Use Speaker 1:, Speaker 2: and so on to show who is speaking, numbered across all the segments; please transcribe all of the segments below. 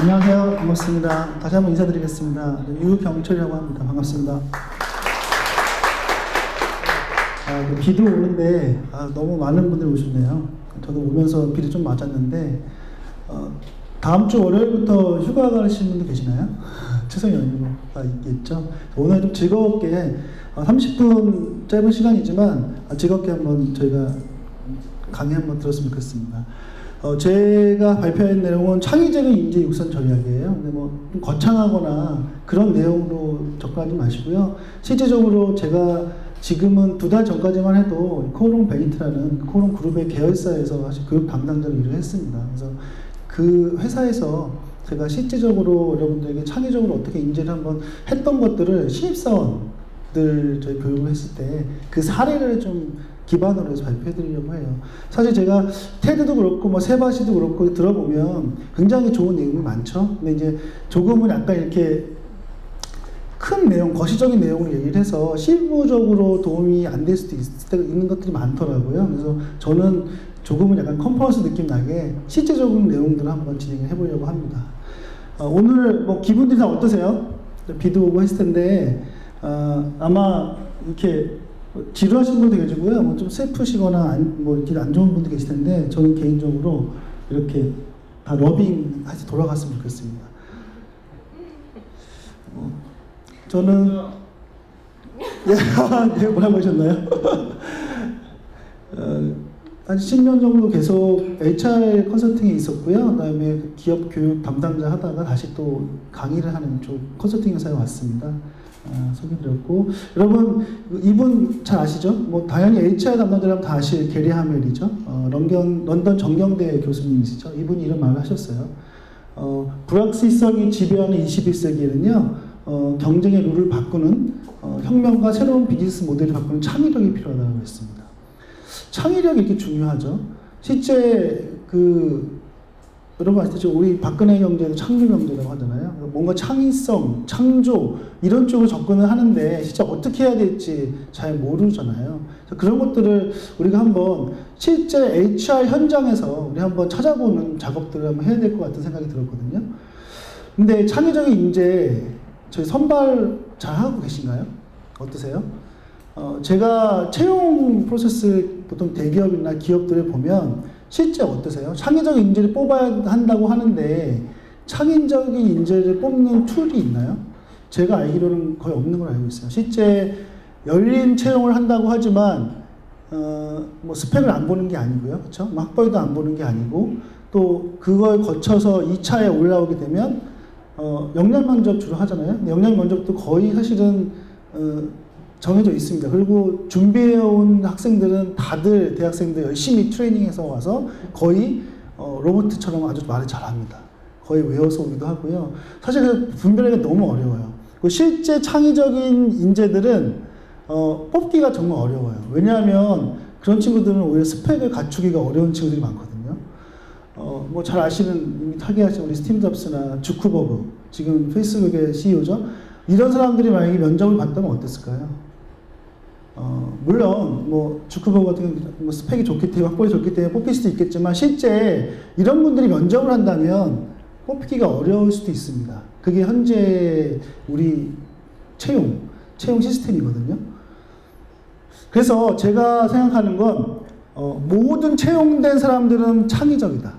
Speaker 1: 안녕하세요. 반갑습니다. 다시 한번 인사드리겠습니다. 유경철이라고 합니다. 반갑습니다. 비도 오는데 너무 많은 분들이 오셨네요. 저도 오면서 비도 좀 맞았는데 다음 주 월요일부터 휴가 가시는 분들 계시나요? 추석 연휴가 있겠죠. 오늘 좀 즐겁게 30분 짧은 시간이지만 즐겁게 한번 저희가 강의 한번 들었으면 좋겠습니다. 제가 발표한 내용은 창의적인 인재 육성 전략이에요. 근데 좀 거창하거나 그런 내용으로 접근하지 마시고요. 실제적으로 제가 지금은 2달 전까지만 해도 코오롱 베니트라는 코오롱 그룹의 계열사에서 사실 교육 담당자로 일을 했습니다. 그래서 그 회사에서 제가 실제적으로 여러분들에게 창의적으로 어떻게 인재를 한번 했던 것들을 신입사원들 저희 교육을 했을 때 그 사례를 좀 기반으로 해서 발표해 드리려고 해요. 사실 제가 테드도 그렇고 세바시도 그렇고 들어보면 굉장히 좋은 내용이 많죠. 근데 이제 조금은 약간 이렇게 큰 내용, 거시적인 내용을 얘기를 해서 실무적으로 도움이 안 될 수도 있는 것들이 많더라고요. 그래서 저는 조금은 약간 컨퍼런스 느낌 나게 실제적인 내용들을 한번 진행을 해보려고 합니다. 오늘 기분들이 다 어떠세요? 비도 오고 했을 텐데 아마 이렇게 지루하신 분도 계시고요. 좀 슬프시거나 이렇게 안 좋은 분도 계실 텐데 저는 개인적으로 이렇게 다 러빙 해서 돌아갔으면 좋겠습니다. 저는 예, 뭐라고 하셨나요? 한 10년 정도 계속 HR 컨설팅에 있었고요. 그다음에 기업 교육 담당자 하다가 다시 또 강의를 하는 쪽 컨설팅 회사에 왔습니다. 소개드렸고, 여러분 이분 잘 아시죠? 당연히 HR 담당자라면 다 아실 게리 하멜이죠. 런던 정경대 교수님이시죠. 이분이 이런 말을 하셨어요. 불확실성이 지배하는 21세기에는요 경쟁의 룰을 바꾸는 혁명과 새로운 비즈니스 모델을 바꾸는 창의력이 필요하다고 했습니다. 창의력이 이렇게 중요하죠. 실제 여러분 아시죠? 우리 박근혜 경제도 창조 경제라고 하잖아요. 뭔가 창의성, 창조 이런 쪽으로 접근을 하는데 진짜 어떻게 해야 될지 잘 모르잖아요. 그런 것들을 우리가 한번 실제 HR 현장에서 우리 한번 찾아보는 작업들을 한번 해야 될 것 같은 생각이 들었거든요. 근데 창의적인 인재 저희 선발 잘 하고 계신가요? 어떠세요? 제가 채용 프로세스 보통 대기업이나 기업들을 보면 실제 어떠세요? 창의적인 인재를 뽑아야 한다고 하는데 창의적인 인재를 뽑는 툴이 있나요? 제가 알기로는 거의 없는 걸 알고 있어요. 실제 열린 채용을 한다고 하지만 스펙을 안 보는 게 아니고요. 그렇죠? 학벌도 안 보는 게 아니고 또 그걸 거쳐서 2차에 올라오게 되면 역량 면접 주로 하잖아요. 근데 역량 면접도 거의 사실은 정해져 있습니다. 그리고 준비해온 학생들은 다들 대학생들 열심히 트레이닝해서 와서 거의 로봇처럼 아주 말을 잘합니다. 거의 외워서 오기도 하고요. 사실 분별하기가 너무 어려워요. 실제 창의적인 인재들은 뽑기가 정말 어려워요. 왜냐하면 그런 친구들은 오히려 스펙을 갖추기가 어려운 친구들이 많거든요. 잘 아시는 이미 타계하신 우리 스티브 잡스나 주크버그, 지금 페이스북의 CEO죠. 이런 사람들이 만약에 면접을 봤다면 어땠을까요? 물론 주크버그 같은 경우 스펙이 좋기 때문에 확보이 좋기 때문에 뽑힐 수도 있겠지만 실제 이런 분들이 면접을 한다면 뽑기가 어려울 수도 있습니다. 그게 현재 우리 채용 시스템이거든요. 그래서 제가 생각하는 건 모든 채용된 사람들은 창의적이다.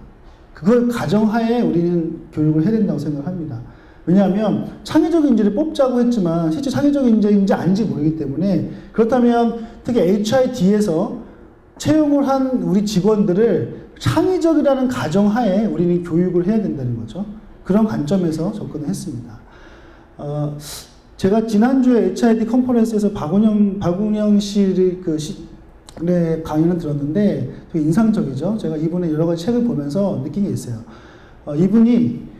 Speaker 1: 그걸 가정하에 우리는 교육을 해야 된다고 생각합니다. 왜냐하면 창의적인 인재를 뽑자고 했지만 실제 창의적인 인재인지 아닌지 모르기 때문에, 그렇다면 특히 HID에서 채용을 한 우리 직원들을 창의적이라는 가정하에 우리는 교육을 해야 된다는 거죠. 그런 관점에서 접근을 했습니다. 제가 지난주에 HID 컨퍼런스에서 박운영 씨의 강연을 들었는데 되게 인상적이죠. 제가 이분의 여러 가지 책을 보면서 느낀 게 있어요. 이분이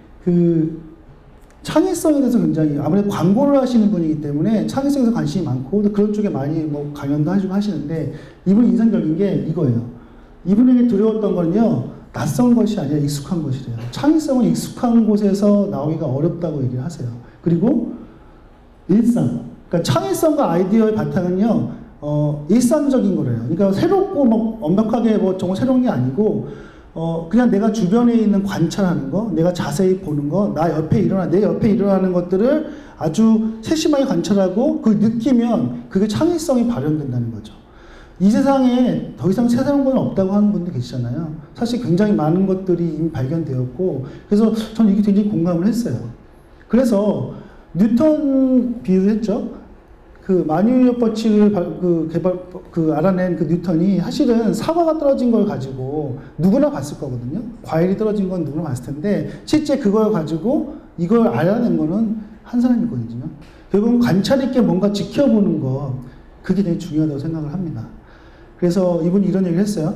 Speaker 1: 창의성에 대해서 굉장히, 아무래도 광고를 하시는 분이기 때문에 창의성에서 관심이 많고 또 그런 쪽에 많이 강연도 하시고 하시는데, 이분이 인상적인 게 이거예요. 이분에게 두려웠던 거는요, 낯선 것이 아니라 익숙한 것이래요. 창의성은 익숙한 곳에서 나오기가 어렵다고 얘기를 하세요. 그리고 일상, 그러니까 창의성과 아이디어의 바탕은요 일상적인 거래요. 그러니까 새롭고 완벽하게 정말 새로운 게 아니고 그냥 내가 주변에 있는 관찰하는 거, 내가 자세히 보는 거, 내 옆에 일어나는 것들을 아주 세심하게 관찰하고 그 느끼면 그게 창의성이 발현된다는 거죠. 이 세상에 더 이상 새로운 건 없다고 하는 분들 계시잖아요. 사실 굉장히 많은 것들이 이미 발견되었고, 그래서 저는 이게 굉장히 공감을 했어요. 그래서 뉴턴 비유를 했죠. 그 만유인력 법칙을 알아낸 그 뉴턴이 사실은 사과가 떨어진 걸 가지고 누구나 봤을 거거든요. 과일이 떨어진 건 누구나 봤을 텐데 실제 그걸 가지고 이걸 알아낸 거는 한 사람이거든요. 결국은 관찰 있게 뭔가 지켜보는 거, 그게 되게 중요하다고 생각을 합니다. 그래서 이분이 이런 얘기를 했어요.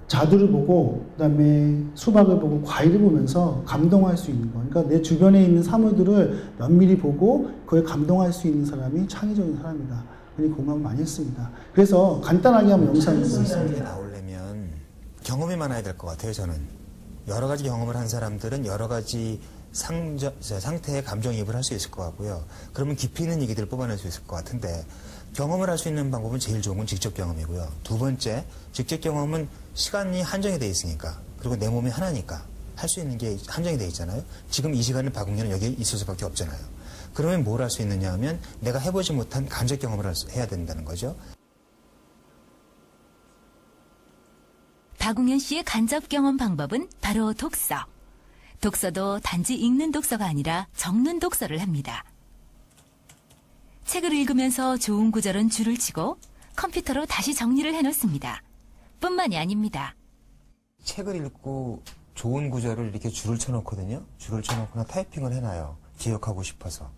Speaker 1: 자두를 보고 그다음에 수박을 보고 과일을 보면서 감동할 수 있는 거. 그러니까 내 주변에 있는 사물들을 면밀히 보고 그걸 감동할 수 있는 사람이 창의적인 사람이다. 그런 공감을 많이 했습니다. 그래서 간단하게 한번 영상을 보겠습니다.
Speaker 2: 나오려면 경험이 많아야 될 것 같아요. 저는 여러 가지 경험을 한 사람들은 여러 가지 상태의 감정이입을 할 수 있을 것 같고요. 그러면 깊이 있는 얘기들을 뽑아낼 수 있을 것 같은데, 경험을 할 수 있는 방법은 제일 좋은 건 직접 경험이고요. 두 번째, 직접 경험은 시간이 한정이 돼 있으니까, 그리고 내 몸이 하나니까 할 수 있는 게 한정이 돼 있잖아요. 지금 이 시간에 박웅현은 여기 있을 수밖에 없잖아요. 그러면 뭘 할 수 있느냐 하면 내가 해보지 못한 감적 경험을 해야 된다는 거죠.
Speaker 3: 박웅현 씨의 간접 경험 방법은 바로 독서. 독서도 단지 읽는 독서가 아니라 적는 독서를 합니다. 책을 읽으면서 좋은 구절은 줄을 치고 컴퓨터로 다시 정리를 해놓습니다. 뿐만이 아닙니다.
Speaker 2: 책을 읽고 좋은 구절을 이렇게 줄을 쳐놓거든요. 줄을 쳐놓거나 타이핑을 해놔요. 기억하고 싶어서.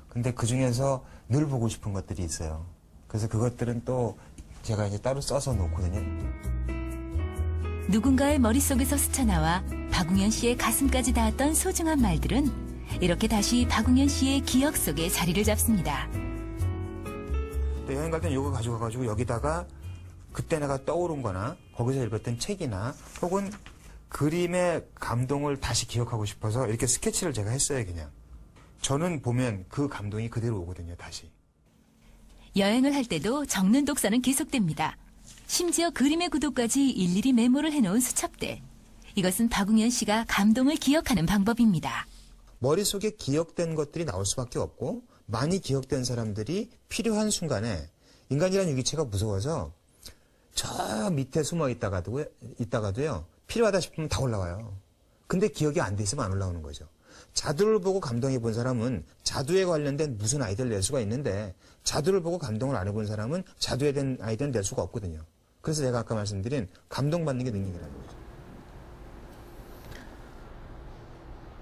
Speaker 2: 근데 그 중에서 늘 보고 싶은 것들이 있어요. 그래서 그것들은 또 제가 이제 따로 써서 놓거든요.
Speaker 3: 누군가의 머릿속에서 스쳐나와 박웅현 씨의 가슴까지 닿았던 소중한 말들은 이렇게 다시 박웅현 씨의 기억 속에 자리를 잡습니다.
Speaker 2: 여행 갈 때는 이거 가져가가지고 여기다가 그때 내가 떠오른 거나 거기서 읽었던 책이나 혹은 그림의 감동을 다시 기억하고 싶어서 이렇게 스케치를 제가 했어요. 그냥 저는 보면 그 감동이 그대로 오거든요. 다시.
Speaker 3: 여행을 할 때도 적는 독서는 계속됩니다. 심지어 그림의 구도까지 일일이 메모를 해놓은 수첩들. 이것은 박웅현 씨가 감동을 기억하는 방법입니다.
Speaker 2: 머릿속에 기억된 것들이 나올 수밖에 없고, 많이 기억된 사람들이 필요한 순간에, 인간이라는 유기체가 무서워서 저 밑에 숨어 있다가도요, 필요하다 싶으면 다 올라와요. 근데 기억이 안 돼 있으면 안 올라오는 거죠. 자두를 보고 감동해 본 사람은 자두에 관련된 무슨 아이디어를 낼 수가 있는데, 자두를 보고 감동을 안 해본 사람은 자두에 대한 아이디어를 낼 수가 없거든요. 그래서 제가 아까 말씀드린 감동받는 게 능력이라는 거죠.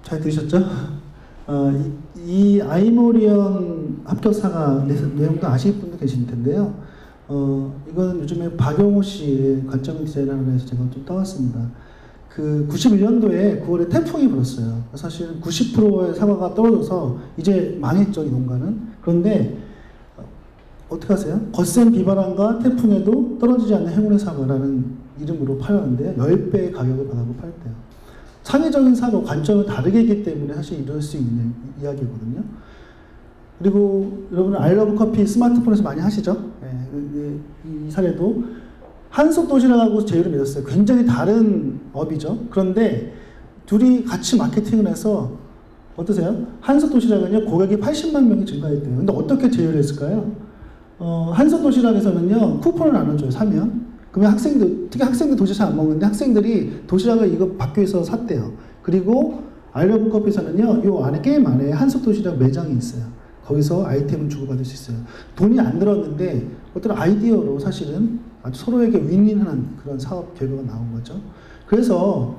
Speaker 1: 잘 들으셨죠? 이 아이모리언 합격사가 내용도 아실 분도 계실 텐데요. 이건 요즘에 박용호 씨의 관점 디자인이라고 해서 제가 좀 떠왔습니다. 그 91년도에 9월에 태풍이 불었어요. 사실은 90%의 사과가 떨어져서 이제 망했죠, 이 농가는. 그런데 어떻게 하세요? 거센 비바람과 태풍에도 떨어지지 않는 행운의 사과라는 이름으로 팔았는데 10배의 가격을 받아고 팔았대요. 창의적인 사고, 관점을 다르게 했기 때문에 사실 이럴 수 있는 이야기거든요. 그리고 여러분은 아이러브 커피 스마트폰에서 많이 하시죠? 네, 이 사례도 한솥 도시락하고 제휴를 맺었어요. 굉장히 다른 업이죠. 그런데 둘이 같이 마케팅을 해서 어떠세요? 한솥 도시락은요, 고객이 80만 명이 증가했대요. 근데 어떻게 제휴를 했을까요? 한솥 도시락에서는요, 쿠폰을 나눠줘요, 사면. 그러면 학생들, 특히 학생들 도시락 잘 안 먹는데 학생들이 도시락을 이거 밖에서 샀대요. 그리고 아이러브 커피에서는요, 요 안에 게임 안에 한솥 도시락 매장이 있어요. 거기서 아이템을 주고받을 수 있어요. 돈이 안 들었는데 어떤 아이디어로 사실은 아주 서로에게 윈윈하는 그런 사업 결과가 나온 거죠. 그래서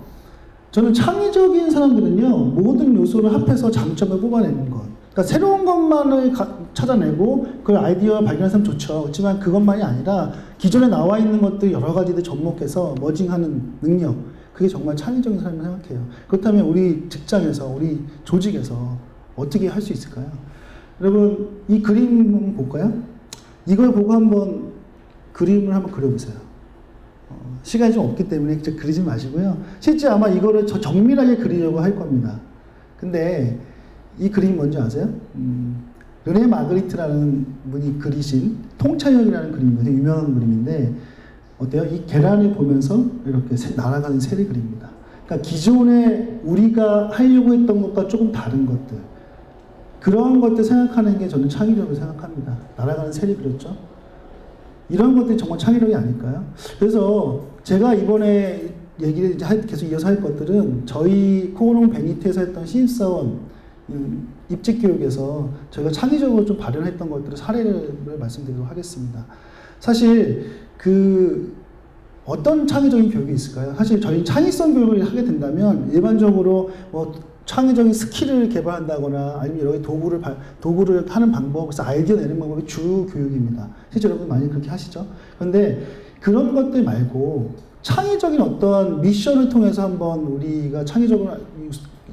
Speaker 1: 저는 창의적인 사람들은요, 모든 요소를 합해서 장점을 뽑아내는 것. 그러니까 새로운 것만을 찾아내고 그걸 아이디어 발견하면 좋죠. 그렇지만 그것만이 아니라 기존에 나와 있는 것들 여러 가지들 접목해서 머징하는 능력, 그게 정말 창의적인 사람이라고 생각해요. 그렇다면 우리 직장에서, 우리 조직에서 어떻게 할 수 있을까요? 여러분, 이 그림 한번 볼까요? 이걸 보고 한번 그림을 한번 그려보세요. 시간이 좀 없기 때문에 그리지 마시고요. 실제 아마 이거를 정밀하게 그리려고 할 겁니다. 근데 이 그림이 뭔지 아세요? 르네 마그리트라는 분이 그리신 통찰력이라는 그림입니다. 되게 유명한 그림인데, 어때요? 이 계란을 보면서 이렇게 날아가는 새를 그립니다. 그러니까 기존에 우리가 하려고 했던 것과 조금 다른 것들, 그런 것들 생각하는 게 저는 창의력을 생각합니다. 날아가는 새를 그렸죠. 이런 것들이 정말 창의력이 아닐까요? 그래서 제가 이번에 얘기를 이제 계속 이어서 할 것들은 저희 코오롱 베니트에서 했던 신입사원 입직 교육에서 저희가 창의적으로 좀 발현했던 것들을 사례를 말씀드리도록 하겠습니다. 사실 어떤 창의적인 교육이 있을까요? 사실 저희 창의성 교육을 하게 된다면 일반적으로 뭐 창의적인 스킬을 개발한다거나 아니면 여러 도구를 하는 방법, 그래서 아이디어 내는 방법이 주 교육입니다. 실제 여러분 많이 그렇게 하시죠? 그런데 그런 것들 말고 창의적인 어떠한 미션을 통해서 한번 우리가 창의적으로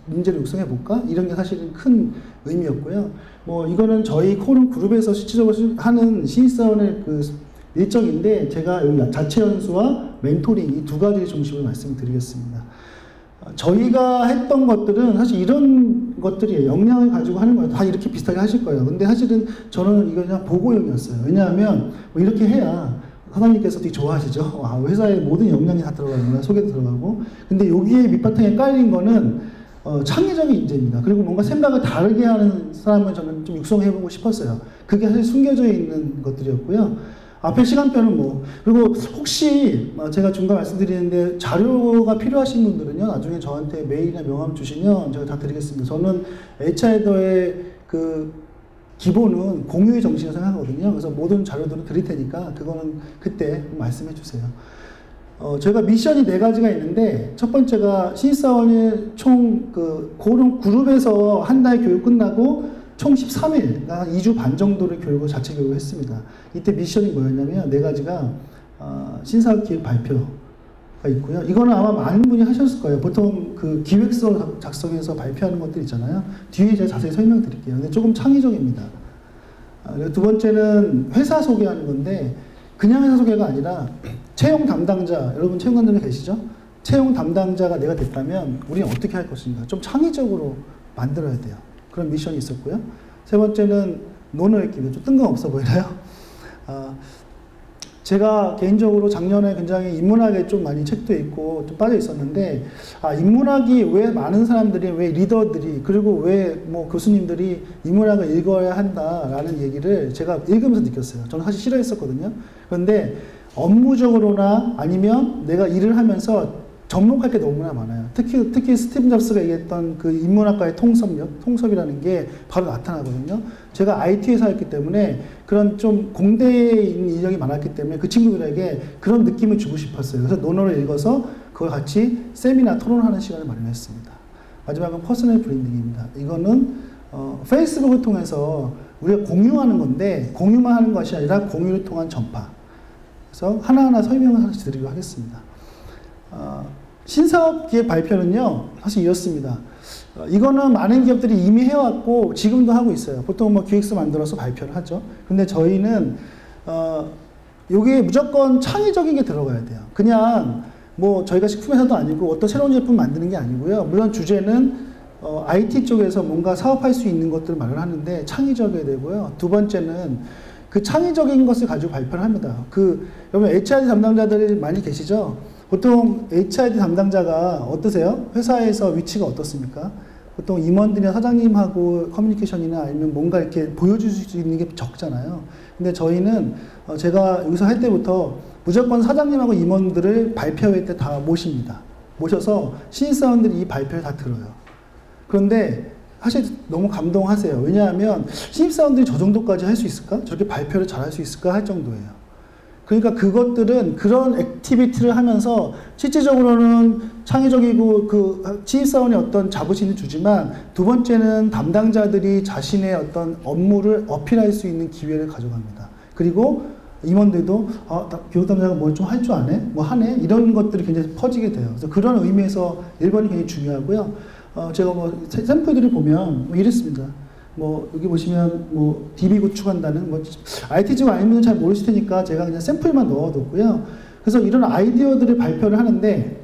Speaker 1: 문제를 육성해 볼까? 이런 게 사실은 큰 의미였고요. 뭐 이거는 저희 코오롱 그룹에서 실질적으로 하는 신입사원의 일정인데 제가 여기 자체 연수와 멘토링 이 두 가지 중심으로 말씀을 드리겠습니다. 저희가 했던 것들은 사실 이런 것들이에요. 역량을 가지고 하는 거예요. 다 이렇게 비슷하게 하실 거예요. 근데 사실은 저는 이거 그냥 보고형이었어요. 왜냐하면 뭐 이렇게 해야 사장님께서 되게 좋아하시죠. 회사의 모든 역량이 다 들어가는구나. 소개도 들어가고. 근데 여기에 밑바탕에 깔린 거는 창의적인 인재입니다. 그리고 뭔가 생각을 다르게 하는 사람을 저는 좀 육성해보고 싶었어요. 그게 사실 숨겨져 있는 것들이었고요. 앞에 시간표는 뭐, 그리고 혹시 제가 중간 말씀드리는데 자료가 필요하신 분들은요, 나중에 저한테 메일이나 명함 주시면 제가 다 드리겠습니다. 저는 HI더의 기본은 공유의 정신을 생각하거든요. 그래서 모든 자료들을 드릴 테니까 그거는 그때 말씀해 주세요. 저희가 미션이 4가지가 있는데 첫 번째가 신입사원이 총 코오롱 그룹에서 한 달 교육 끝나고 총 13일, 2주 반 정도를 자체 교육을 했습니다. 이때 미션이 뭐였냐면 4가지가 신사업 기획 발표가 있고요. 이거는 아마 많은 분이 하셨을 거예요. 보통 기획서 작성해서 발표하는 것들 있잖아요. 뒤에 제가 자세히 설명드릴게요. 근데 조금 창의적입니다. 두 번째는 회사 소개하는 건데 그냥 회사 소개가 아니라 채용 담당자, 여러분 채용 담당자 계시죠? 채용 담당자가 내가 됐다면 우리는 어떻게 할 것인가? 좀 창의적으로 만들어야 돼요. 그런 미션이 있었고요. 세 번째는 논어 읽기입니다. 좀 뜬금없어 보이나요? 제가 개인적으로 작년에 굉장히 인문학에 좀 많이 책도 읽고 좀 빠져 있었는데, 인문학이 왜 많은 사람들이, 왜 리더들이, 그리고 왜 뭐 교수님들이 인문학을 읽어야 한다라는 얘기를 제가 읽으면서 느꼈어요. 저는 사실 싫어했었거든요. 그런데 업무적으로나 아니면 내가 일을 하면서 접목할 게 너무나 많아요. 특히 스티븐 잡스가 얘기했던 인문학과의 통섭이라는 게 바로 나타나거든요. 제가 IT 회사였기 때문에 그런 좀 공대에 있는 인력이 많았기 때문에 그 친구들에게 그런 느낌을 주고 싶었어요. 그래서 논어를 읽어서 그걸 같이 세미나 토론하는 시간을 마련했습니다. 마지막은 퍼스널 브랜딩입니다. 이거는 페이스북을 통해서 우리가 공유하는 건데 공유만 하는 것이 아니라 공유를 통한 전파. 그래서 하나하나 설명을 하나씩 드리도록 하겠습니다. 신사업 기획 발표는요, 사실 이렇습니다. 이거는 많은 기업들이 이미 해왔고, 지금도 하고 있어요. 보통 뭐 기획서 만들어서 발표를 하죠. 근데 저희는, 요게 무조건 창의적인 게 들어가야 돼요. 그냥, 뭐, 저희가 식품회사도 아니고, 어떤 새로운 제품 만드는 게 아니고요. 물론 주제는, IT 쪽에서 뭔가 사업할 수 있는 것들을 마련하는데, 창의적이어야 되고요. 두 번째는, 그 창의적인 것을 가지고 발표를 합니다. 여러분, HRD 담당자들이 많이 계시죠? 보통 HRD 담당자가 어떠세요? 회사에서 위치가 어떻습니까? 보통 임원들이나 사장님하고 커뮤니케이션이나 아니면 뭔가 이렇게 보여줄 수 있는 게 적잖아요. 근데 저희는 제가 여기서 할 때부터 무조건 사장님하고 임원들을 발표회 때 다 모십니다. 모셔서 신입사원들이 이 발표를 다 들어요. 그런데 사실 너무 감동하세요. 왜냐하면 신입사원들이 저 정도까지 할 수 있을까? 저렇게 발표를 잘 할 수 있을까? 할 정도예요. 그러니까 그것들은 그런 액티비티를 하면서 실질적으로는 창의적이고 신입사원의 어떤 자부심을 주지만 두 번째는 담당자들이 자신의 어떤 업무를 어필할 수 있는 기회를 가져갑니다. 그리고 임원들도 교육 담당자가 뭘 좀 할 줄 아네? 뭐 하네? 이런 것들이 굉장히 퍼지게 돼요. 그래서 그런 의미에서 1번이 굉장히 중요하고요. 제가 뭐 샘플들을 보면 뭐 이랬습니다. 뭐 여기 보시면 뭐 DB 구축한다는 뭐 IT 쪽 아니면 잘 모르실 테니까 제가 그냥 샘플만 넣어뒀고요. 그래서 이런 아이디어들을 발표를 하는데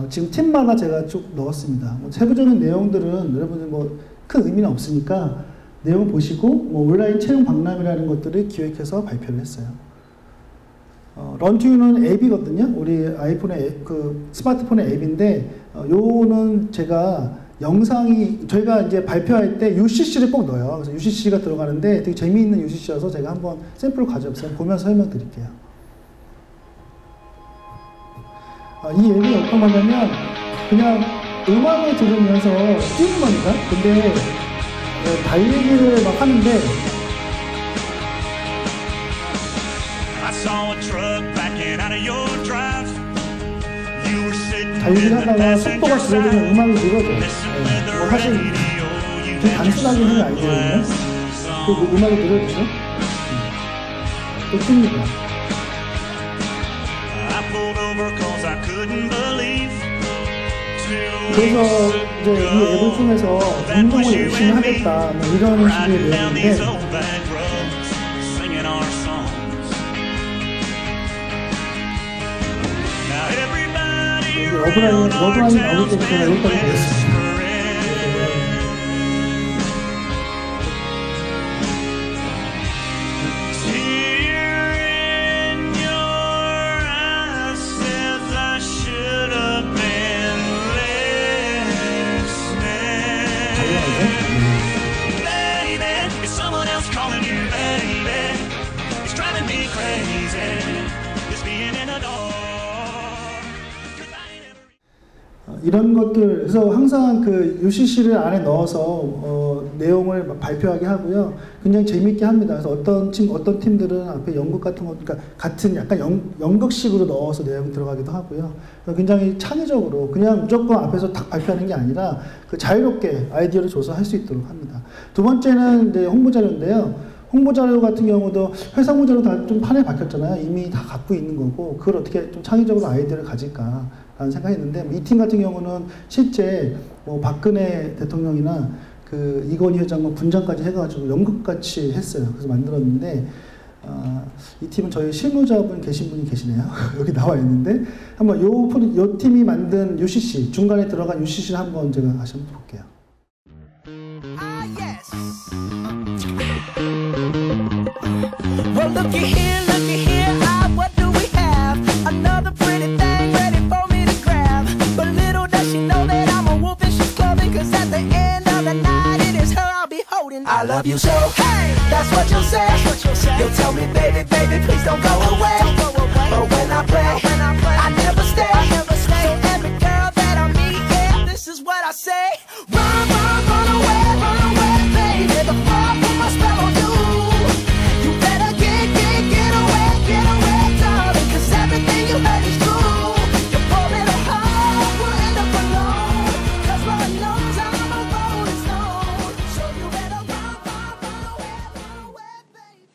Speaker 1: 지금 팀마다 제가 쭉 넣었습니다. 뭐 세부적인 내용들은 여러분들 뭐 큰 의미는 없으니까 내용 보시고 뭐 온라인 채용 박람회라는 것들을 기획해서 발표를 했어요. 런투유는 앱이거든요. 우리 아이폰의 그 스마트폰의 앱인데 요는 제가 영상이 저희가 이제 발표할 때 UCC를 꼭 넣어요. 그래서 UCC가 들어가는데 되게 재미있는 UCC여서 제가 한번 샘플을 가져왔어요. 보면서 설명드릴게요. 이 앱이 어떤 거냐면 그냥 음악을 들으면서 뛰는 겁니다. 근데 달리기를 막 하는데 달리기를 하다가 속도가 줄어들면 음악이 늘어져요. 뭐 사실 되게 단순하게 하는 아이디어거든요. 그 음악이 늘어지죠. 또 뜁니다. 그래서 이제 이 앱을 통해서 운동을 열심히 하겠다 뭐 이런 식의 내용인데 러브라인이 나올 때부터 여기까지 되었습니다. 이런 것들, 그래서 항상 그 UCC를 안에 넣어서 내용을 발표하게 하고요. 굉장히 재밌게 합니다. 그래서 어떤 팀들은 앞에 연극 같은 거, 그러니까 같은 약간 연극식으로 넣어서 내용이 들어가기도 하고요. 굉장히 창의적으로 그냥 무조건 앞에서 딱 발표하는 게 아니라 그 자유롭게 아이디어를 줘서 할 수 있도록 합니다. 두 번째는 이제 홍보자료인데요. 홍보자료 같은 경우도 회사 홍보자료 다 좀 판에 박혔잖아요. 이미 다 갖고 있는 거고 그걸 어떻게 좀 창의적으로 아이디어를 가질까 라는 생각했는데 이 팀 같은 경우는 실제 뭐 박근혜 대통령이나 그 이건희 회장 분장까지 해가지고 연극같이 했어요. 그래서 만들었는데 이 팀은 저희 실무자분 계신 분이 계시네요. 여기 나와 있는데 한번 요 팀이 만든 UCC 중간에 들어간 UCC를 한번 제가 다시 한번 볼게요.
Speaker 4: Well, looky here, what do we have? Another pretty thing ready for me to grab. But little does she know that I'm a wolf in sheep's clothing. Cause at the end of the night, it is her I'll be holding. I love you so, hey, that's what you'll say. You'll tell me, baby, please don't go away. But when I play, I never stay. So every girl that I meet, yeah, this is what I say. Run away, baby. The fall put my spell on you. You better get away, darling. Cause everything you heard is true. Your poor little heart will end up alone. Cause Lord knows I'm a rolling stone. So you better run away, baby.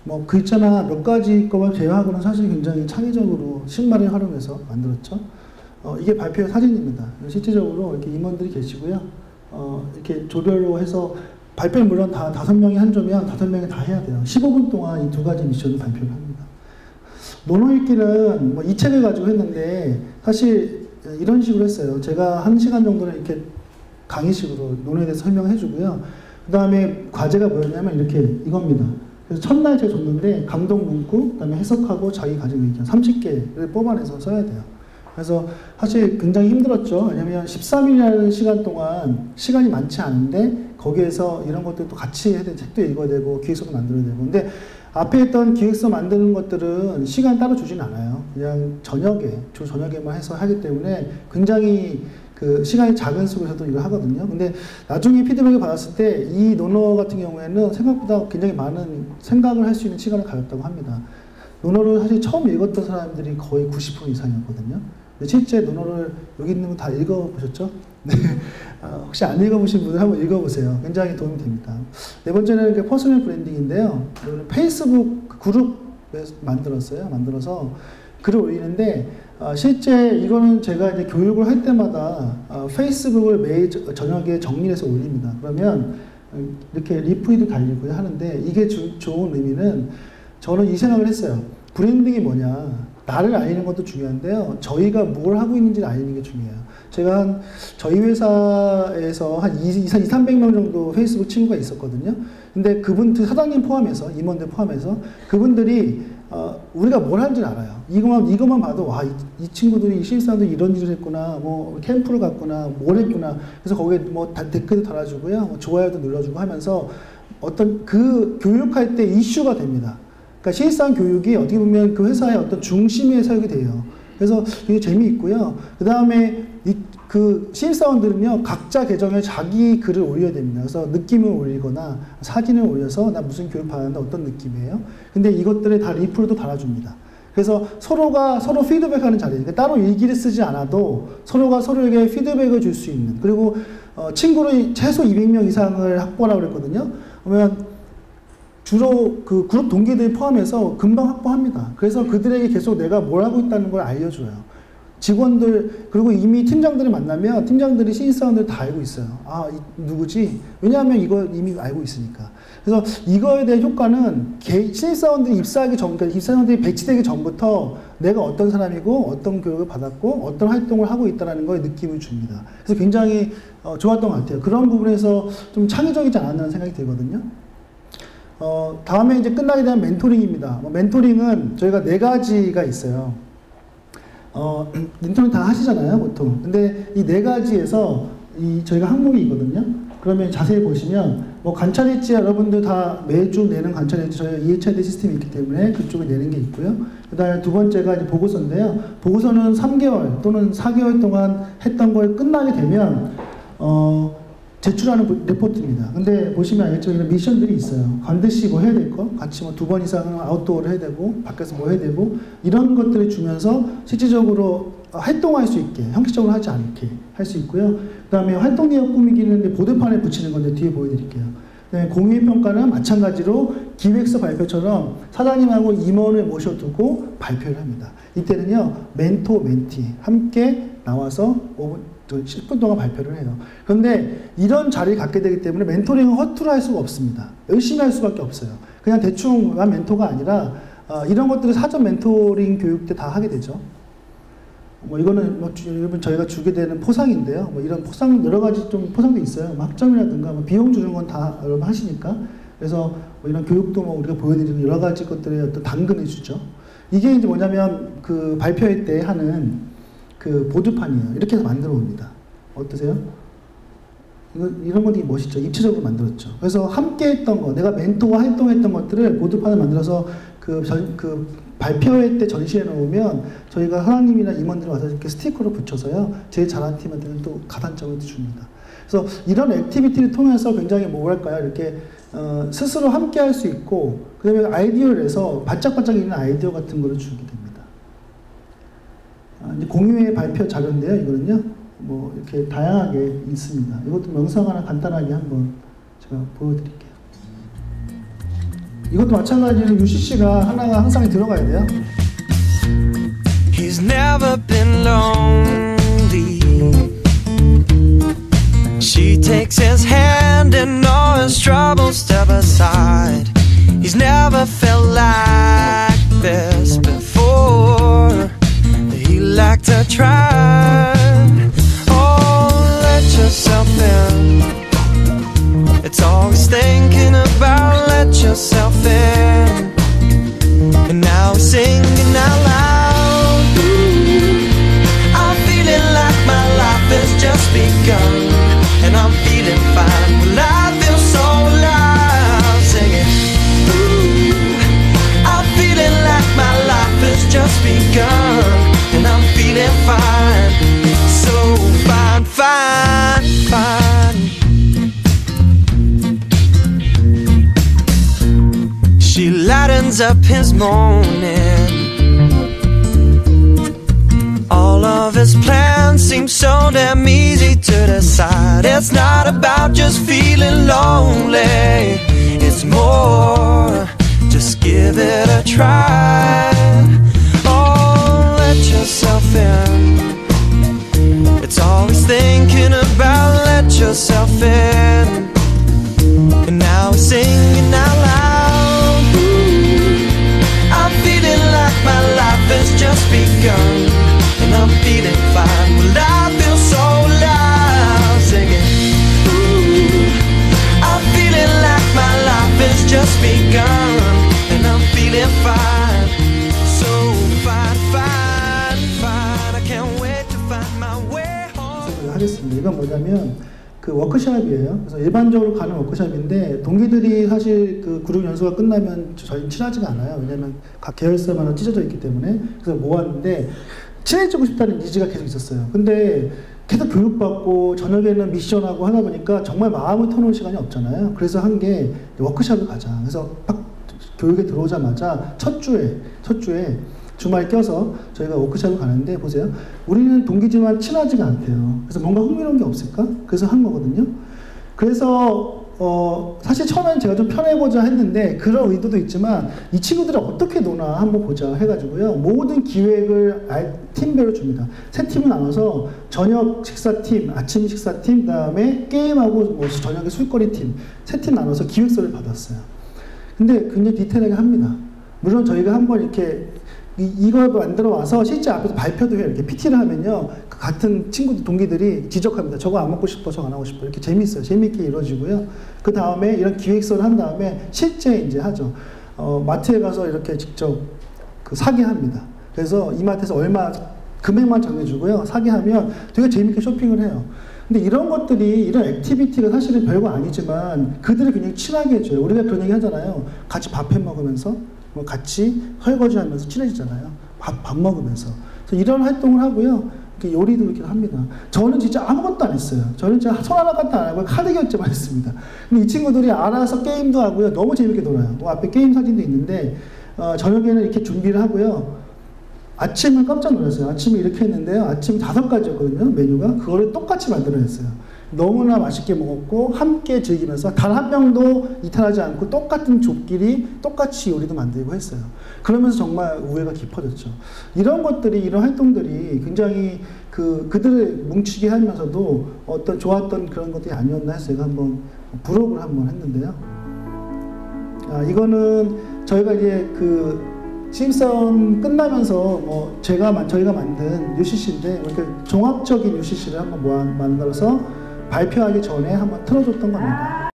Speaker 1: 뭐 글자나 몇 가지 것만 제외하고는 사실 굉장히 창의적으로 신발을 활용해서 만들었죠. 이게 발표의 사진입니다. 실질적으로 이렇게 임원들이 계시고요. 이렇게 조별로 해서 발표는 물론 다 5명이 한 조면 5명이 다 해야 돼요. 15분 동안 이 두 가지 미션을 발표를 합니다. 노노일기는 뭐 이 책을 가지고 했는데 사실 이런 식으로 했어요. 제가 1시간 정도는 이렇게 강의식으로 노노에 대해서 설명해 주고요. 그 다음에 과제가 뭐였냐면 이렇게 이겁니다. 그래서 첫날 제가 줬는데 감동 문구, 그 다음에 해석하고 자기 가진 의견 30개를 뽑아내서 써야 돼요. 그래서 사실 굉장히 힘들었죠. 왜냐면 13일이라는 시간 동안 시간이 많지 않은데 거기에서 이런 것들도 같이 해야 되는 책도 읽어야 되고 기획서도 만들어야 되고. 근데 앞에 했던 기획서 만드는 것들은 시간 따로 주진 않아요. 그냥 주 저녁에만 해서 하기 때문에 굉장히 그 시간이 작은 속에서도 이걸 하거든요. 근데 나중에 피드백을 받았을 때 이 논어 같은 경우에는 생각보다 굉장히 많은 생각을 할 수 있는 시간을 가졌다고 합니다. 논어를 사실 처음 읽었던 사람들이 거의 90% 이상이었거든요. 근데 실제 논어를 여기 있는 분 다 읽어보셨죠? 네. 혹시 안 읽어보신 분들 한번 읽어보세요. 굉장히 도움이 됩니다. 네 번째는 퍼스널 브랜딩인데요. 페이스북 그룹에 만들어서 글을 올리는데 실제 이거는 제가 이제 교육을 할 때마다 페이스북을 매일 저녁에 정리해서 올립니다. 그러면 이렇게 리플도 달리고 하는데 이게 좋은 의미는 저는 이 생각을 했어요. 브랜딩이 뭐냐. 나를 알리는 것도 중요한데요. 저희가 뭘 하고 있는지를 알리는 게 중요해요. 제가 저희 회사에서 한 200~300명 정도 페이스북 친구가 있었거든요. 근데 그분들 사장님 포함해서, 임원들 포함해서 그분들이 우리가 뭘 하는지는 알아요. 이것만 봐도 와, 이 친구들이 신입사원들이 이런 일을 했구나, 뭐 캠프를 갔구나, 뭘 했구나. 그래서 거기에 뭐 댓글도 달아주고요, 뭐 좋아요도 눌러주고 하면서 어떤 그 교육할 때 이슈가 됩니다. 그러니까 신입사원 교육이 어떻게 보면 그 회사의 어떤 중심에 서게 돼요. 그래서 되게 재미있고요. 그 다음에 그 신입사원들은요, 각자 계정에 자기 글을 올려야 됩니다. 그래서 느낌을 올리거나 사진을 올려서 나 무슨 교육 받았는데 어떤 느낌이에요. 근데 이것들에 다 리플도 달아줍니다. 그래서 서로가 서로 피드백하는 자리예요. 그러니까 따로 일기를 쓰지 않아도 서로가 서로에게 피드백을 줄 수 있는. 그리고 친구를 최소 200명 이상을 확보하라고 그랬거든요. 그러면 주로 그 그룹 동기들 포함해서 금방 확보합니다. 그래서 그들에게 계속 내가 뭘 하고 있다는 걸 알려줘요. 직원들, 그리고 이미 팀장들을 만나면 팀장들이 신입사원들 다 알고 있어요. 아, 누구지? 왜냐하면 이거 이미 알고 있으니까. 그래서 이거에 대한 효과는 신입사원들이 입사하기 전, 그러니까 입사원들이 배치되기 전부터 내가 어떤 사람이고 어떤 교육을 받았고 어떤 활동을 하고 있다는 걸 느낌을 줍니다. 그래서 굉장히 좋았던 것 같아요. 그런 부분에서 좀 창의적이지 않았나 생각이 들거든요. 다음에 이제 끝나게 되면 멘토링입니다. 멘토링은 저희가 4가지가 있어요. 멘토링 다 하시잖아요, 보통. 근데 이 4가지에서 저희가 항목이 있거든요. 그러면 자세히 보시면, 관찰 엣지 여러분들 다 매주 내는 관찰 엣지 저희가 EHID 시스템이 있기 때문에 그쪽에 내는 게 있고요. 그 다음에 두 번째가 이제 보고서인데요. 보고서는 3개월 또는 4개월 동안 했던 걸 끝나게 되면, 제출하는 레포트입니다. 근데 보시면 알겠지만 이런 미션들이 있어요. 반드시 뭐 해야 될 거, 같이 뭐 2번 이상은 아웃도어를 해야 되고, 밖에서 뭐 해야 되고, 이런 것들을 주면서 실질적으로 활동할 수 있게, 형식적으로 하지 않게 할 수 있고요. 그 다음에 활동 내역 꾸미기는 보드판에 붙이는 건데 뒤에 보여드릴게요. 그다음에 공유의 평가는 마찬가지로 기획서 발표처럼 사장님하고 임원을 모셔두고 발표를 합니다. 이때는요, 멘토, 멘티 함께 나와서 10분 동안 발표를 해요. 그런데 이런 자리를 갖게 되기 때문에 멘토링은 허투루 할 수가 없습니다. 열심히 할 수밖에 없어요. 그냥 대충만 멘토가 아니라 이런 것들을 사전 멘토링 교육 때 다 하게 되죠. 이거는 여러분 저희가 주게 되는 포상인데요. 이런 포상 여러 가지 좀 포상도 있어요. 학점이라든가 비용 주는 건 다 여러분 하시니까. 그래서 이런 교육도 우리가 보여드리는 여러 가지 것들의 어떤 당근을 주죠. 이게 이제 뭐냐면 그 발표회 때 하는 그 보드판이에요. 이렇게 해서 만들어 옵니다. 어떠세요? 이런 것들이 멋있죠. 입체적으로 만들었죠. 그래서 함께 했던 거, 내가 멘토와 활동했던 것들을 보드판을 만들어서 그 발표회 때 전시해 놓으면 저희가 사장님이나 임원들 와서 이렇게 스티커로 붙여서요. 제일 잘한 팀한테는 또 가산점을 줍니다. 그래서 이런 액티비티를 통해서 굉장히 뭐랄까요? 이렇게 스스로 함께 할 수 있고, 그 다음에 아이디어를 내서 반짝반짝 있는 아이디어 같은 거를 주게 됩니다. 이제 공유의 발표 자료인데요. 이거는요, 이렇게 다양하게 있습니다. 이것도 영상 하나 간단하게 한번 제가 보여드릴게요. 이것도 마찬가지로 UCC가 하나가 항상 들어가야 돼요.
Speaker 4: He's never been lonely. She takes his hand and all his troubles step aside. He's never felt like this before. He liked to try. Oh, let yourself in. It's all he's thinking about. Let yourself in. And now he's singing out loud. Ooh, I'm feeling like my life has just begun. And I'm feeling fine. Well, I feel so alive. Singing. Ooh, I'm feeling like my life has just begun. And I'm feeling fine. So fine, fine, fine. She lightens up his morning. All of his plans seem so damn easy to decide. It's not about just feeling lonely. It's more, just give it a try. Oh, let yourself in. It's all he's thinking about. Let yourself in. And now he's singing out loud. Ooh, I'm feeling like my life has just begun. And I'm feeling fine. Well, I feel so alive. Singing. Ooh, I'm feeling like my life has just begun. And I'm feeling fine.
Speaker 1: 하겠습니다. 이건 뭐냐면 그 워크숍이에요. 그래서 일반적으로 가는 워크숍인데 동기들이 사실 그 그룹 연수가 끝나면 저희 친하지가 않아요. 왜냐면 각 계열사마다 찢어져 있기 때문에. 그래서 모았는데 친해지고 싶다는 니즈가 계속 있었어요. 근데 계속 교육받고 저녁에는 미션하고 하다 보니까 정말 마음을 터놓을 시간이 없잖아요. 그래서 한 게 워크숍을 가자. 그래서 딱 교육에 들어오자마자 첫 주에 주말 껴서 저희가 워크숍을 가는데 보세요. 우리는 동기지만 친하지가 않대요. 그래서 뭔가 흥미로운 게 없을까? 그래서 한 거거든요. 그래서 사실 처음엔 제가 좀 편해보자 했는데 그런 의도도 있지만 이 친구들이 어떻게 노나 한번 보자 해가지고요. 모든 기획을 팀별로 줍니다. 세 팀을 나눠서 저녁 식사팀, 아침 식사팀, 그 다음에 게임하고 뭐 저녁에 술거리 팀 세 팀 나눠서 기획서를 받았어요. 근데 굉장히 디테일하게 합니다. 물론 저희가 한번 이렇게 이걸 만들어 와서 실제 앞에서 발표도 해요. 이렇게 PT를 하면요. 그 같은 친구들, 동기들이 지적합니다. 저거 안 먹고 싶어, 저거 안 하고 싶어. 이렇게 재밌어요. 재밌게 이루어지고요. 그 다음에 이런 기획서를 한 다음에 실제 이제 하죠. 마트에 가서 이렇게 직접 그 사게 합니다. 그래서 이마트에서 얼마 금액만 정해주고요. 사게 하면 되게 재밌게 쇼핑을 해요. 근데 이런 것들이, 이런 액티비티가 사실은 별거 아니지만 그들을 굉장히 친하게 해줘요. 우리가 그런 얘기 하잖아요. 같이 밥 해 먹으면서 뭐 같이 설거지 하면서 친해지잖아요. 밥 먹으면서. 그래서 이런 활동을 하고요. 이렇게 요리도 이렇게 합니다. 저는 진짜 아무것도 안 했어요. 저는 진짜 손 하나 갖다 안 하고 카드 결제만 했습니다. 근데 이 친구들이 알아서 게임도 하고요. 너무 재밌게 놀아요. 앞에 게임 사진도 있는데, 저녁에는 이렇게 준비를 하고요. 아침은 깜짝 놀랐어요. 아침에 이렇게 했는데요. 아침 5가지였거든요. 메뉴가. 그거를 똑같이 만들어냈어요. 너무나 맛있게 먹었고 함께 즐기면서 단 한 명도 이탈하지 않고 똑같은 족끼리 똑같이 요리도 만들고 했어요. 그러면서 정말 우애가 깊어졌죠. 이런 것들이, 이런 활동들이 굉장히 그들을 뭉치게 하면서도 어떤 좋았던 그런 것들이 아니었나 해서 제가 한번 부록을 한번 했는데요. 이거는 저희가 이제 신입사원 끝나면서 저희가 만든 UCC인데 이렇게 종합적인 UCC를 한번 만들어서 발표하기 전에 한번 틀어줬던 겁니다.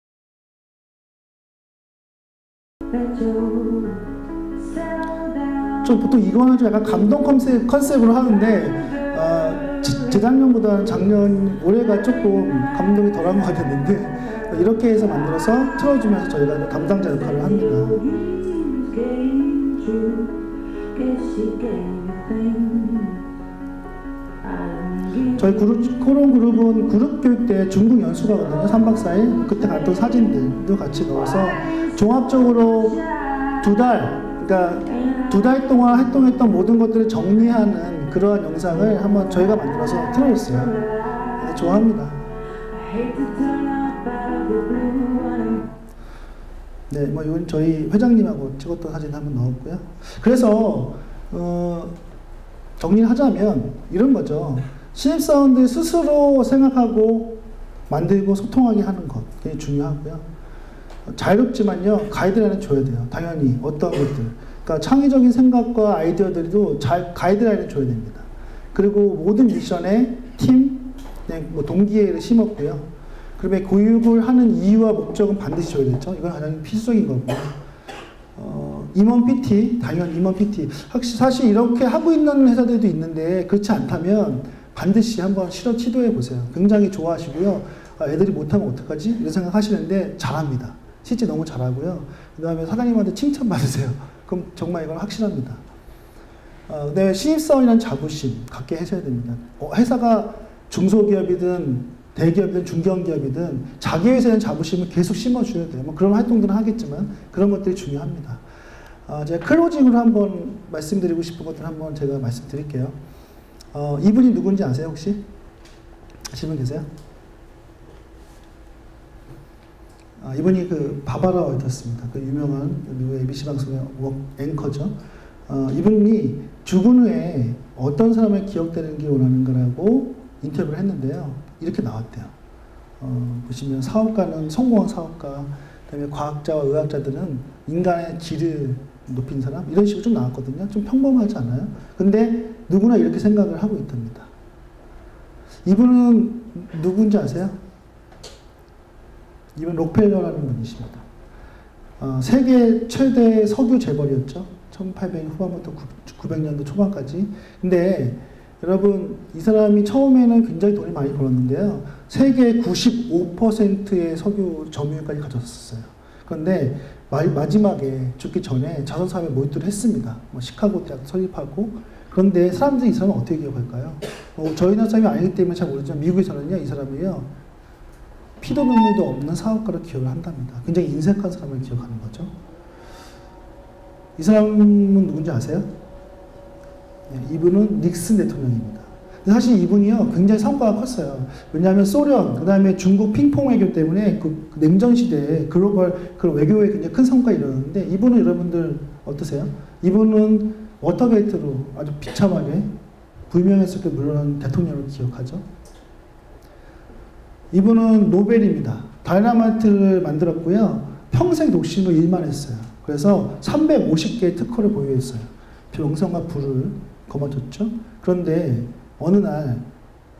Speaker 1: 좀 보통 이거는 좀 약간 감동 컨셉으로 하는데 재작년보다는 올해가 조금 감동이 덜한 것 같았는데 이렇게 해서 만들어서 틀어주면서 저희가 담당자 역할을 합니다. 저희 코론 그룹은 그룹 교육 때 중국 연수 가거든요. 3박 4일. 그때 갔던 사진들도 같이 넣어서 종합적으로 2달, 그러니까 2달 동안 활동했던 모든 것들을 정리하는 그러한 영상을 한번 저희가 만들어서 틀어줬어요. 좋아합니다. 네, 뭐 이건 저희 회장님하고 찍었던 사진 한번 넣었고요. 그래서 정리를 하자면 이런 거죠. 신입사원들 스스로 생각하고 만들고 소통하게 하는 것 굉장히 중요하고요. 자유롭지만요, 가이드라인을 줘야 돼요. 당연히 어떤 것들. 그러니까 창의적인 생각과 아이디어들도 가이드라인을 줘야 됩니다. 그리고 모든 미션에 팀, 뭐 동기를 심었고요. 그다음에 교육을 하는 이유와 목적은 반드시 줘야 되죠. 이건 가장 필수적인 거고요. 임원 PT, 당연 임원 PT. 사실 이렇게 하고 있는 회사들도 있는데 그렇지 않다면 반드시 한번 시도해 보세요. 굉장히 좋아하시고요. 애들이 못하면 어떡하지? 이런 생각 하시는데 잘합니다. 실제 너무 잘하고요. 그 다음에 사장님한테 칭찬 받으세요. 그럼 정말 이건 확실합니다. 그다음에 신입사원이라는 자부심 갖게 하셔야 됩니다. 회사가 중소기업이든 대기업이든 중견기업이든 자기 회사에 대한 자부심을 계속 심어줘야 돼요. 뭐 그런 활동들은 하겠지만 그런 것들이 중요합니다. 제가 클로징으로 한번 말씀드리고 싶은 것들 한번 제가 말씀드릴게요. 이분이 누군지 아세요 혹시? 아시는 분 계세요? 이분이 바바라 월터스입니다. 유명한 미국 ABC 방송의 앵커죠. 이분이 죽은 후에 어떤 사람을 기억되는 게 원하는가라고 인터뷰를 했는데요. 이렇게 나왔대요. 보시면 사업가는 성공한 사업가, 그다음에 과학자와 의학자들은 인간의 질을 높인 사람, 이런 식으로 좀 나왔거든요. 좀 평범하지 않아요? 근데 누구나 이렇게 생각을 하고 있답니다. 이분은 누군지 아세요? 이분 록펠러라는 분이십니다. 세계 최대 석유 재벌이었죠. 1800년 후반부터 900년도 초반까지. 근데 여러분, 이 사람이 처음에는 굉장히 돈이 많이 벌었는데요. 세계 95%의 석유 점유율까지 가졌었어요. 그런데 마지막에 죽기 전에 자선 사업에 몰두를 했습니다. 뭐 시카고 대학 설립하고. 그런데 사람들이 이 사람을 어떻게 기억할까요? 저희 나라 사람이 아니기 때문에 잘 모르지만 미국에서는요, 이 사람을요, 피도 눈물도 없는 사업가로 기억을 한답니다. 굉장히 인색한 사람을 기억하는 거죠. 이 사람은 누군지 아세요? 네, 이분은 닉슨 대통령입니다. 사실 이분이요, 굉장히 성과가 컸어요. 왜냐하면 소련, 그 다음에 중국 핑퐁 외교 때문에 그 냉전 시대에 글로벌 그 외교에 굉장히 큰 성과를 이뤘는데, 이분은 여러분들 어떠세요? 이분은 워터게이트로 아주 비참하게 불명예스럽게 물러난 대통령을 기억하죠. 이분은 노벨입니다. 다이너마이트를 만들었고요. 평생 독신으로 일만 했어요. 그래서 350개의 특허를 보유했어요. 명성과 부를 거머쥐었죠. 그런데 어느 날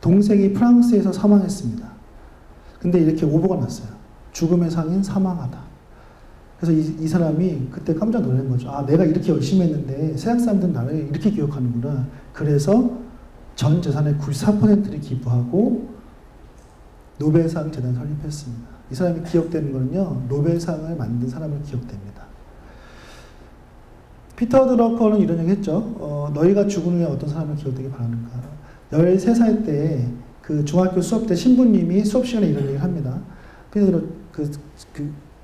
Speaker 1: 동생이 프랑스에서 사망했습니다. 근데 이렇게 오보가 났어요. 죽음의 상인 사망하다. 그래서 이 사람이 그때 깜짝 놀란 거죠. 아, 내가 이렇게 열심히 했는데 세상 사람들은 나를 이렇게 기억하는구나. 그래서 전 재산의 94%를 기부하고 노벨상 재단 설립했습니다. 이 사람이 기억되는 거는요, 노벨상을 만든 사람을 기억됩니다. 피터 드러커는 이런 얘기 했죠. 너희가 죽은 후에 어떤 사람을 기억되길 바라는가. 13살 때 그 중학교 수업 때 신부님이 수업 시간에 이런 얘기를 합니다. 피터 그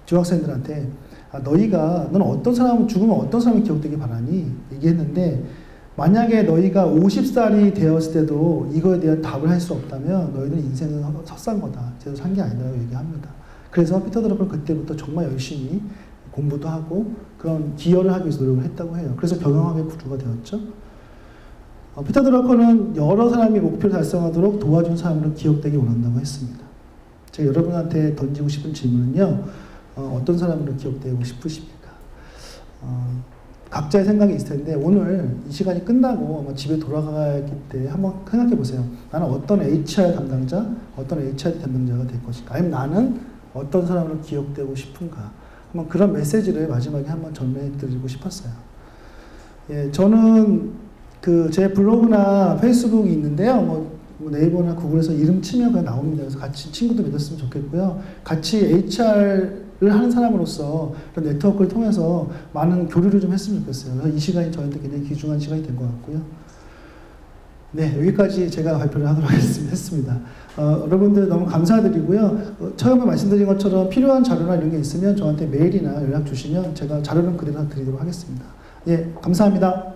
Speaker 1: 중학생들한테 넌 어떤 사람을 죽으면 어떤 사람을 기억되길 바라니? 얘기했는데, 만약에 너희가 50살이 되었을 때도 이거에 대한 답을 할 수 없다면 너희는 인생은 헛산 거다. 제대로 산 게 아니라고 얘기합니다. 그래서 피터 드러커는 그때부터 정말 열심히 공부도 하고 그런 기여를 하기 위해서 노력을 했다고 해요. 그래서 경영학의 구조가 되었죠. 피터 드러커는 여러 사람이 목표를 달성하도록 도와준 사람으로 기억되기 원한다고 했습니다. 제가 여러분한테 던지고 싶은 질문은요, 어떤 사람으로 기억되고 싶으십니까? 각자의 생각이 있을 텐데, 오늘 이 시간이 끝나고 아마 집에 돌아가기 때 한번 생각해 보세요. 나는 어떤 HR 담당자, 어떤 HRD 담당자가 될 것인가? 아니면 나는 어떤 사람으로 기억되고 싶은가? 한번 그런 메시지를 마지막에 한번 전해드리고 싶었어요. 예, 저는 제 블로그나 페이스북이 있는데요. 뭐 네이버나 구글에서 이름 치면 그냥 나옵니다. 그래서 같이 친구도 맺었으면 좋겠고요. 같이 HR을 하는 사람으로서 그런 네트워크를 통해서 많은 교류를 좀 했으면 좋겠어요. 그래서 이 시간이 저한테 굉장히 귀중한 시간이 된 것 같고요. 네, 여기까지 제가 발표를 하도록 했습니다. 여러분들 너무 감사드리고요. 처음에 말씀드린 것처럼 필요한 자료나 이런 게 있으면 저한테 메일이나 연락 주시면 제가 자료는 그대로 드리도록 하겠습니다. 예, 감사합니다.